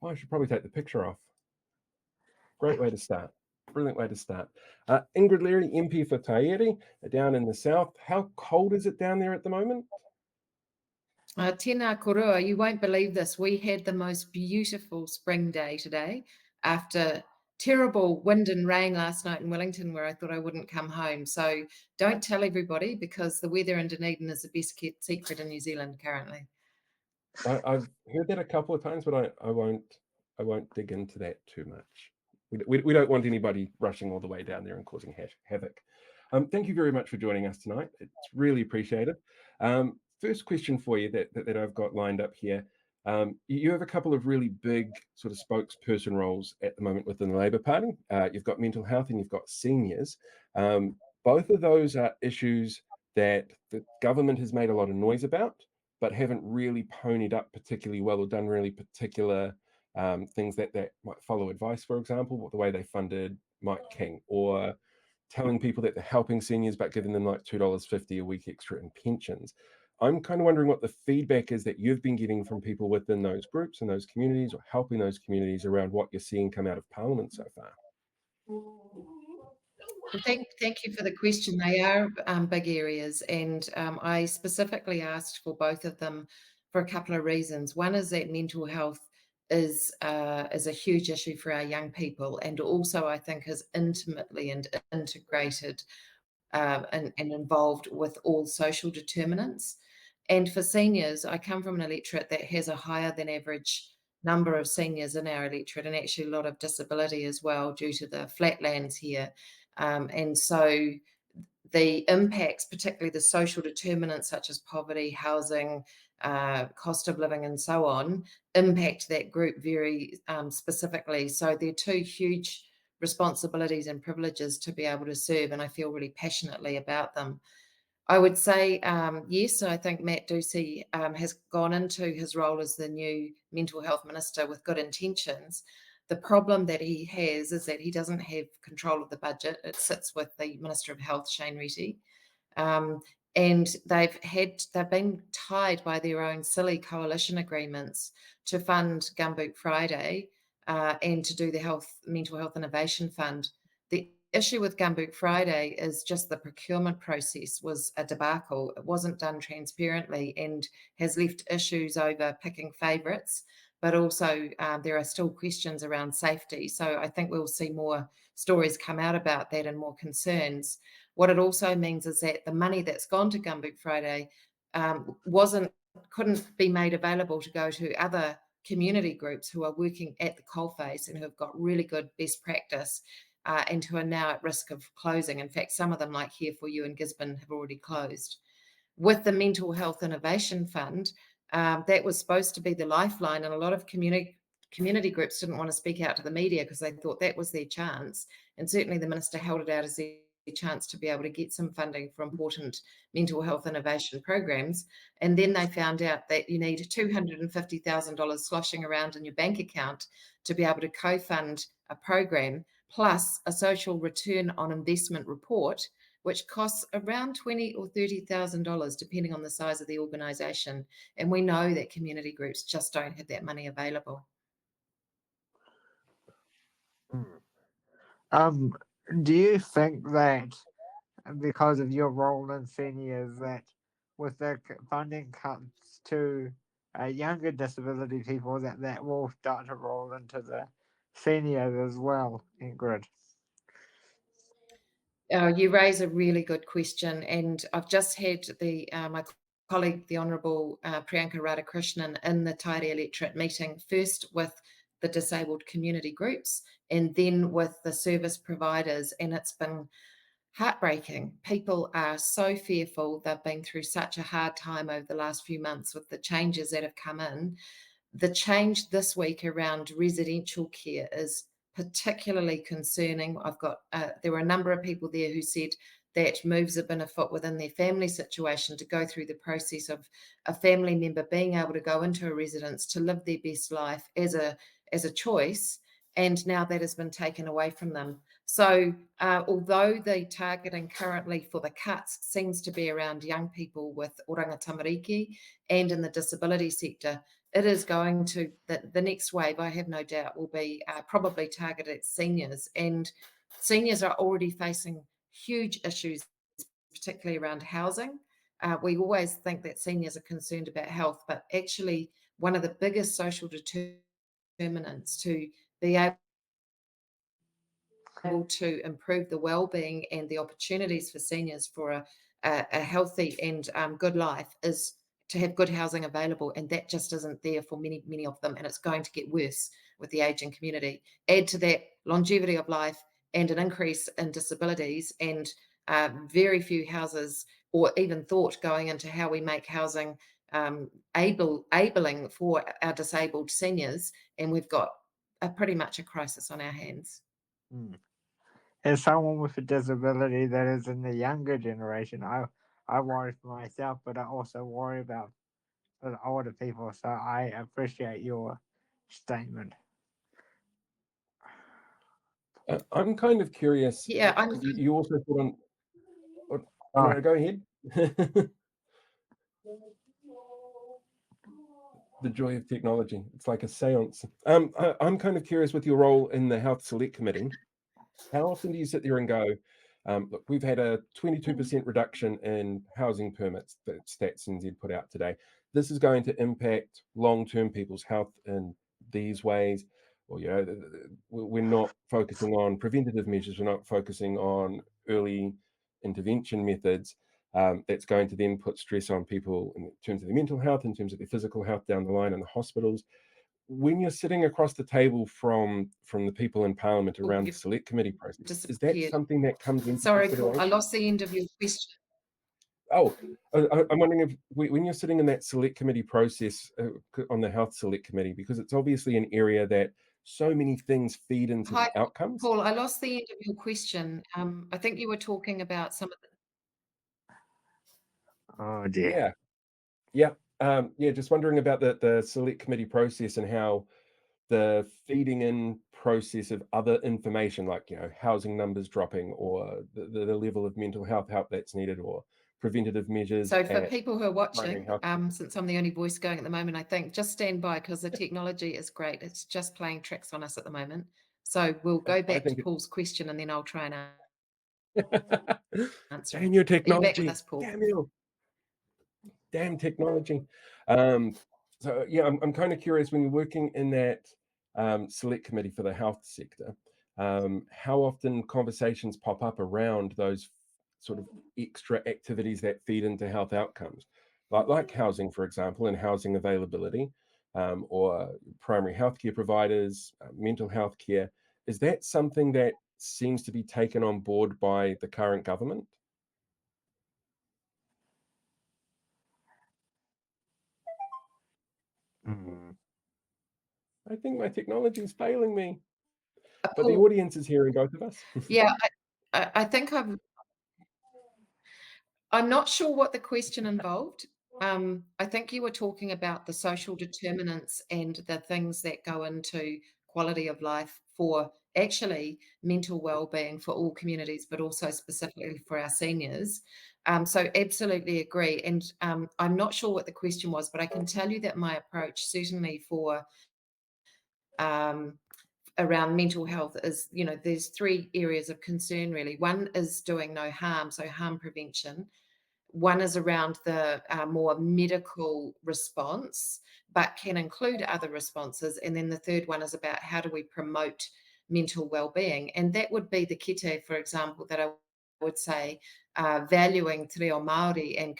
Oh, I should probably take the picture off. Great way to start. Brilliant way to start. Ingrid Leary, MP for Taieri, down in the south. How cold is it down there at the moment? Tēnā korua, you won't believe this. We had the most beautiful spring day today after terrible wind and rain last night in Wellington where I thought I wouldn't come home. So don't tell everybody because the weather in Dunedin is the best kept secret in New Zealand currently. I've heard that a couple of times, but I won't dig into that too much. We don't want anybody rushing all the way down there and causing havoc. Thank you very much for joining us tonight. It's really appreciated. First question for you that I've got lined up here. You have a couple of really big sort of spokesperson roles at the moment within the Labour Party. You've got mental health and you've got seniors. Both of those are issues that the government has made a lot of noise about, but haven't really ponied up particularly well or done really particular things that might follow advice, for example, the way they funded Mike King, or telling people that they're helping seniors but giving them like $2.50 a week extra in pensions. I'm kind of wondering what the feedback is that you've been getting from people within those groups and those communities, or helping those communities, around what you're seeing come out of Parliament so far. Thank you for the question. They are big areas, and I specifically asked for both of them for a couple of reasons. One is that mental health is a huge issue for our young people, and also I think is intimately and integrated and involved with all social determinants. And for seniors, I come from an electorate that has a higher than average number of seniors in our electorate, and actually a lot of disability as well due to the flatlands here. And so the impacts, particularly the social determinants such as poverty, housing, cost of living, and so on, impact that group very specifically. So they're two huge responsibilities and privileges to be able to serve, and I feel really passionately about them. I would say, yes, I think Matt Ducey has gone into his role as the new mental health minister with good intentions. The problem that he has is that he doesn't have control of the budget. It sits with the Minister of Health, Shane Reti. Um, and they've been tied by their own silly coalition agreements to fund Gumboot Friday and to do the mental health innovation fund. The issue with Gumboot Friday is just the procurement process was a debacle. It wasn't done transparently and has left issues over picking favourites, but also there are still questions around safety. So I think we'll see more stories come out about that and more concerns. What it also means is that the money that's gone to Gumboot Friday couldn't be made available to go to other community groups who are working at the coalface and who have got really good best practice and who are now at risk of closing. In fact, some of them, like Here For You in Gisborne, have already closed. With the Mental Health Innovation Fund, that was supposed to be the lifeline, and a lot of community groups didn't want to speak out to the media because they thought that was their chance. And certainly the minister held it out as their chance to be able to get some funding for important mental health innovation programs. And then they found out that you need $250,000 sloshing around in your bank account to be able to co-fund a program, plus a social return on investment report, which costs around $20,000 or $30,000, depending on the size of the organisation. And we know that community groups just don't have that money available. Do you think that because of your role in seniors, that with the funding cuts to younger disability people, that will start to roll into the seniors as well, Ingrid? You raise a really good question, and I've just had my colleague, the Honourable Priyanka Radhakrishnan, in the Tairi electorate meeting, first with the disabled community groups and then with the service providers, and it's been heartbreaking. People are so fearful. They've been through such a hard time over the last few months with the changes that have come in. The change this week around residential care is particularly concerning. There were a number of people there who said that moves have been afoot within their family situation to go through the process of a family member being able to go into a residence to live their best life as a choice, and now that has been taken away from them. So although the targeting currently for the cuts seems to be around young people with oranga tamariki and in the disability sector, it is going to, the next wave, I have no doubt, will be probably targeted at seniors. And seniors are already facing huge issues, particularly around housing. We always think that seniors are concerned about health, but actually one of the biggest social determinants to be able to improve the well-being and the opportunities for seniors for a healthy and good life is to have good housing available, and that just isn't there for many of them, and it's going to get worse with the aging community. Add to that longevity of life and an increase in disabilities, and very few houses or even thought going into how we make housing enabling for our disabled seniors, and we've got pretty much a crisis on our hands. Mm. As someone with a disability that is in the younger generation, I worry for myself, but I also worry about the older people. So I appreciate your statement. I'm kind of curious. Yeah, You also put on. Oh, No, go ahead. The joy of technology. It's like a seance. I'm kind of curious with your role in the Health Select Committee. How often do you sit there and go, look, we've had a 22% reduction in housing permits that Stats NZ put out today. This is going to impact long-term people's health in these ways. Or, we're not focusing on preventative measures. We're not focusing on early intervention methods. That's going to then put stress on people in terms of their mental health, in terms of their physical health down the line in the hospitals. When you're sitting across the table from the people in Parliament around the you've select committee process, is that disappeared. something that comes into Sorry, Paul, I consideration? lost the end of your question. Oh, I'm wondering if when you're sitting in that select committee process on the health select committee, because it's obviously an area that so many things feed into Hi, the outcomes. Paul, I lost the end of your question. I think you were talking about some of the oh dear. Yeah, yeah, just wondering about the select committee process and how the feeding in process of other information, like housing numbers dropping, or the level of mental health help that's needed, or preventative measures So for at people who are primary watching, health. since I'm the only voice going at the moment, I think just stand by because the technology is great. It's just playing tricks on us at the moment. So we'll go I back to think Paul's question and then I'll try and answer it. damn your Are you back with technology, us, Paul? damn you, damn technology. Um, so yeah, I'm kind of curious when you're working in that select committee for the health sector, how often conversations pop up around those sort of extra activities that feed into health outcomes, like housing, for example, and housing availability, or primary healthcare providers, mental health care. Is that something that seems to be taken on board by the current government? Mm. I think my technology is failing me, but the Paul, audience is hearing both of us. yeah, I think I'm not sure what the question involved. I think you were talking about the social determinants and the things that go into quality of life for actually mental well-being for all communities, but also specifically for our seniors. So absolutely agree. And I'm not sure what the question was, but I can tell you that my approach certainly for um, around mental health is, there's three areas of concern really. One is doing no harm, so harm prevention. One is around the more medical response, but can include other responses. And then the third one is about how do we promote mental well-being. And that would be the kite, for example, that I would say valuing te reo Māori and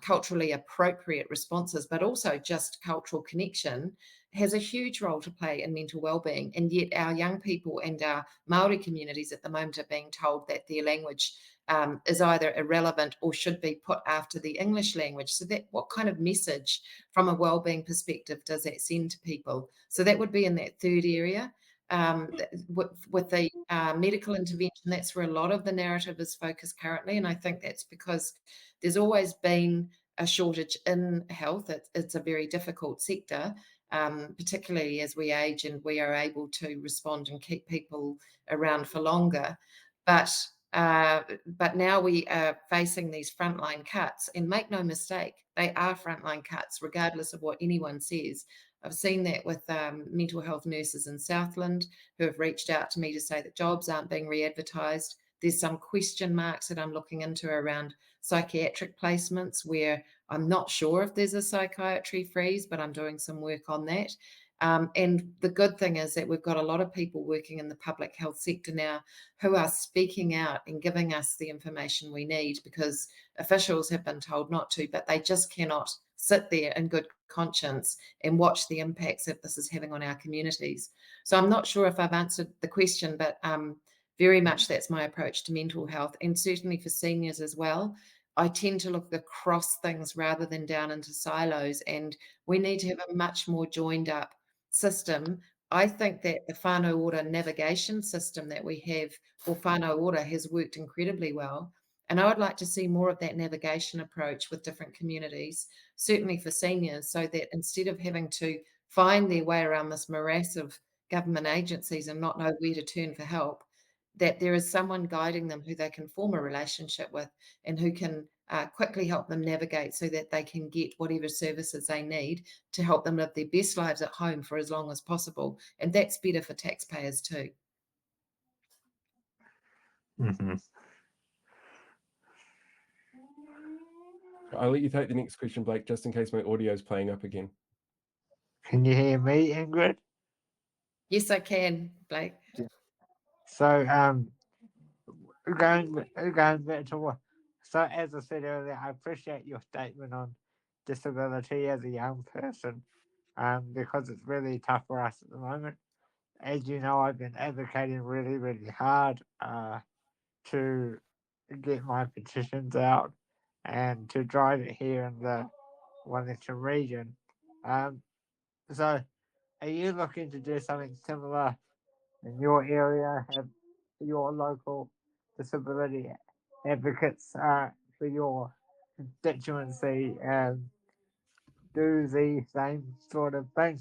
culturally appropriate responses, but also just cultural connection has a huge role to play in mental well-being. And yet our young people and our Māori communities at the moment are being told that their language is either irrelevant or should be put after the English language. So that what kind of message from a wellbeing perspective does that send to people? So that would be in that third area. With the medical intervention, that's where a lot of the narrative is focused currently. And I think that's because there's always been a shortage in health. It's a very difficult sector, particularly as we age and we are able to respond and keep people around for longer. But But now we are facing these frontline cuts, and make no mistake, they are frontline cuts, regardless of what anyone says. I've seen that with mental health nurses in Southland who have reached out to me to say that jobs aren't being re-advertised. There's some question marks that I'm looking into around psychiatric placements where I'm not sure if there's a psychiatry freeze, but I'm doing some work on that. And the good thing is that we've got a lot of people working in the public health sector now who are speaking out and giving us the information we need, because officials have been told not to, but they just cannot sit there in good conscience and watch the impacts that this is having on our communities. So I'm not sure if I've answered the question, but very much that's my approach to mental health, and certainly for seniors as well. I tend to look across things rather than down into silos, and we need to have a much more joined up system. I think that the whānau ora navigation system that we have for whānau ora has worked incredibly well. And I would like to see more of that navigation approach with different communities, certainly for seniors, so that instead of having to find their way around this morass of government agencies and not know where to turn for help, that there is someone guiding them who they can form a relationship with and who can quickly help them navigate so that they can get whatever services they need to help them live their best lives at home for as long as possible. And that's better for taxpayers too. Mm-hmm. I'll let you take the next question, Blake, just in case my audio is playing up again. Can you hear me, Ingrid? Yes, I can, Blake. So, going back to what, so as I said earlier, I appreciate your statement on disability as a young person, because it's really tough for us at the moment. As you know, I've been advocating really, really hard to get my petitions out and to drive it here in the Wellington region. So, are you looking to do something similar in your area? Have your local disability advocates for your constituency do the same sort of thing?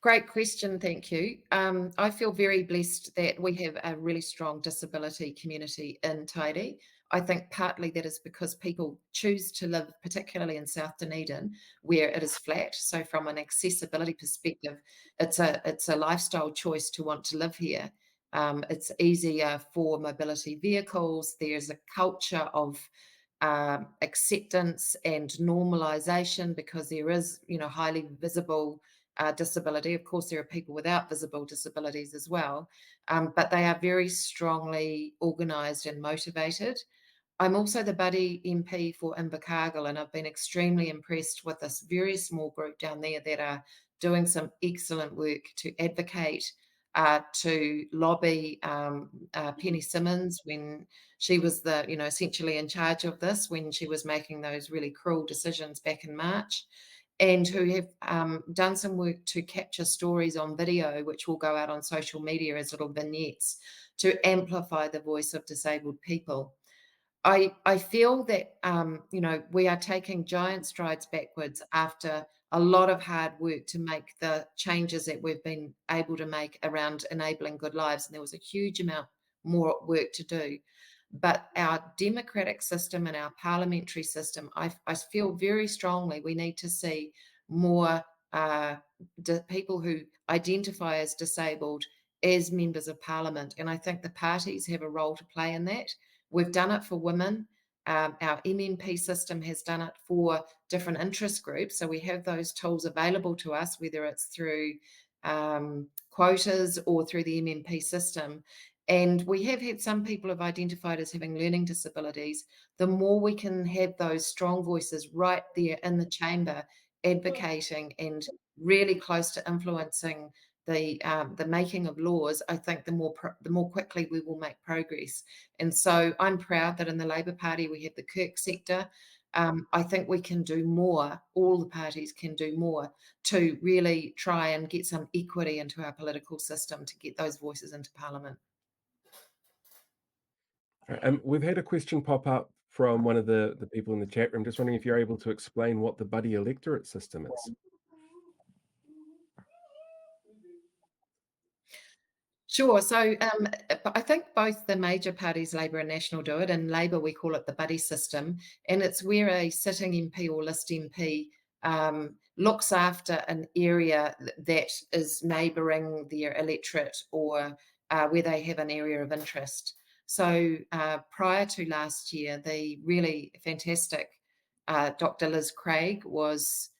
Great question, thank you. I feel very blessed that we have a really strong disability community in Tairi. I think partly that is because people choose to live, particularly in South Dunedin, where it is flat. So from an accessibility perspective, it's a lifestyle choice to want to live here. It's easier for mobility vehicles. There's a culture of acceptance and normalization because there is, highly visible disability. Of course, there are people without visible disabilities as well, but they are very strongly organised and motivated. I'm also the buddy MP for Invercargill, and I've been extremely impressed with this very small group down there that are doing some excellent work to advocate, to lobby Penny Simmons when she was essentially in charge of this, when she was making those really cruel decisions back in March, and who have done some work to capture stories on video, which will go out on social media as little vignettes to amplify the voice of disabled people. I feel that we are taking giant strides backwards after a lot of hard work to make the changes that we've been able to make around enabling good lives, and there was a huge amount more work to do. But our democratic system and our parliamentary system, I feel very strongly we need to see more people who identify as disabled as members of parliament. And I think the parties have a role to play in that. We've done it for women. Our MMP system has done it for different interest groups. So we have those tools available to us, whether it's through quotas or through the MMP system. And we have had some people have identified as having learning disabilities. The more we can have those strong voices right there in the chamber advocating and really close to influencing the making of laws, I think the more quickly we will make progress. And so I'm proud that in the Labour Party we have the Kirk sector. I think we can do more. All the parties can do more to really try and get some equity into our political system to get those voices into Parliament. We've had a question pop up from one of the people in the chat room. Just wondering if you're able to explain what the buddy electorate system is. Sure. So I think both the major parties, Labor and National, do it. In Labor, we call it the buddy system, and it's where a sitting MP or list MP looks after an area that is neighbouring their electorate or where they have an area of interest. So prior to last year, the really fantastic Dr. Liz Craig was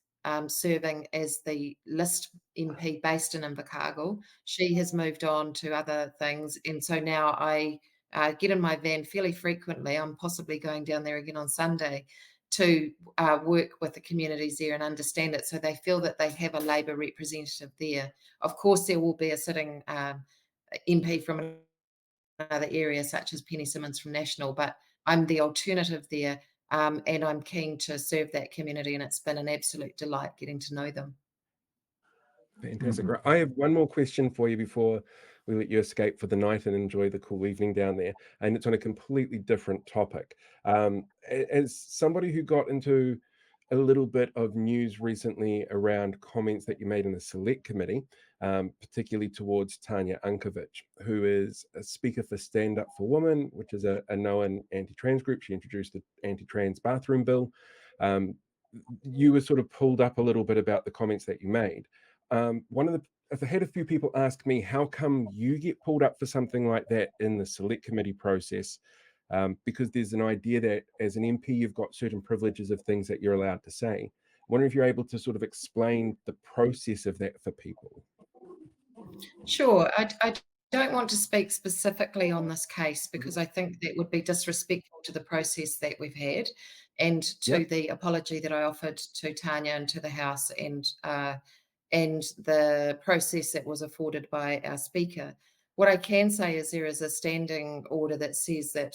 serving as the list MP based in Invercargill. She has moved on to other things, and so now I get in my van fairly frequently. I'm possibly going down there again on Sunday to work with the communities there and understand it, so they feel that they have a Labor representative there. Of course, there will be a sitting MP from another area, such as Penny Simmons from National, but I'm the alternative there, and I'm keen to serve that community, and it's been an absolute delight getting to know them. Fantastic. Right. I have one more question for you before we let you escape for the night and enjoy the cool evening down there. And it's on a completely different topic. As somebody who got into a little bit of news recently around comments that you made in the select committee, particularly towards Tanya Unkovic, who is a speaker for Stand Up for Women, which is a known anti-trans group. She introduced the anti-trans bathroom bill. You were sort of pulled up a little bit about the comments that you made. I've had a few people ask me, how come you get pulled up for something like that in the select committee process? Because there's an idea that as an MP, you've got certain privileges of things that you're allowed to say. I wonder if you're able to sort of explain the process of that for people. Sure. I don't want to speak specifically on this case because I think that would be disrespectful to the process that we've had and to Yep. the apology that I offered to Tanya and to the House and the process that was afforded by our Speaker. What I can say is there is a standing order that says that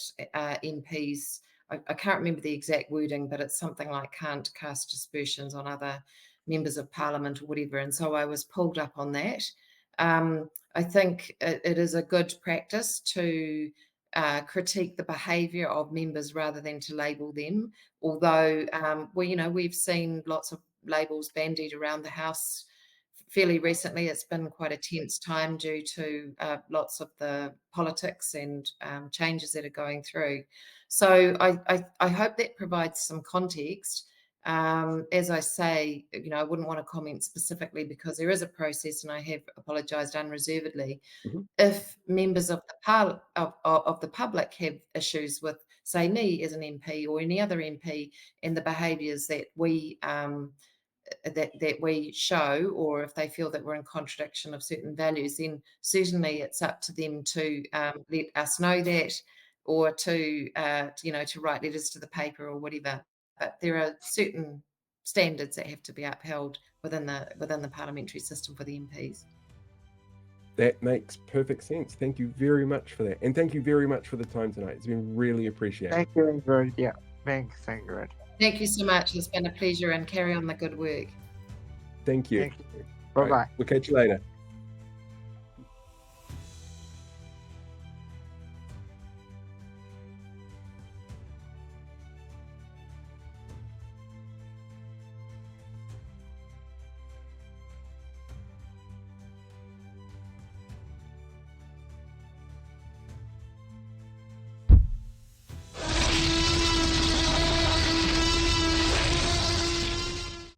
MPs, I can't remember the exact wording, but it's something like can't cast aspersions on other members of Parliament or whatever. And so I was pulled up on that. I think it is a good practice to critique the behaviour of members rather than to label them. Although, we've seen lots of labels bandied around the House fairly recently. It's been quite a tense time due to lots of the politics and changes that are going through. So I hope that provides some context. As I say, I wouldn't want to comment specifically because there is a process, and I have apologised unreservedly. Mhm. If members of the public have issues with, say, me as an MP or any other MP, and the behaviours that we that we show, or if they feel that we're in contradiction of certain values, then certainly it's up to them to let us know that, or to write letters to the paper or whatever. But there are certain standards that have to be upheld within the parliamentary system for the MPs. That makes perfect sense. Thank you very much for that. And thank you very much for the time tonight. It's been really appreciated. Thank you, Ingrid. Yeah, thanks, Ingrid. Thank you so much. It's been a pleasure, and carry on the good work. Thank you. Thank you. All right, Bye-bye. we'll catch you later.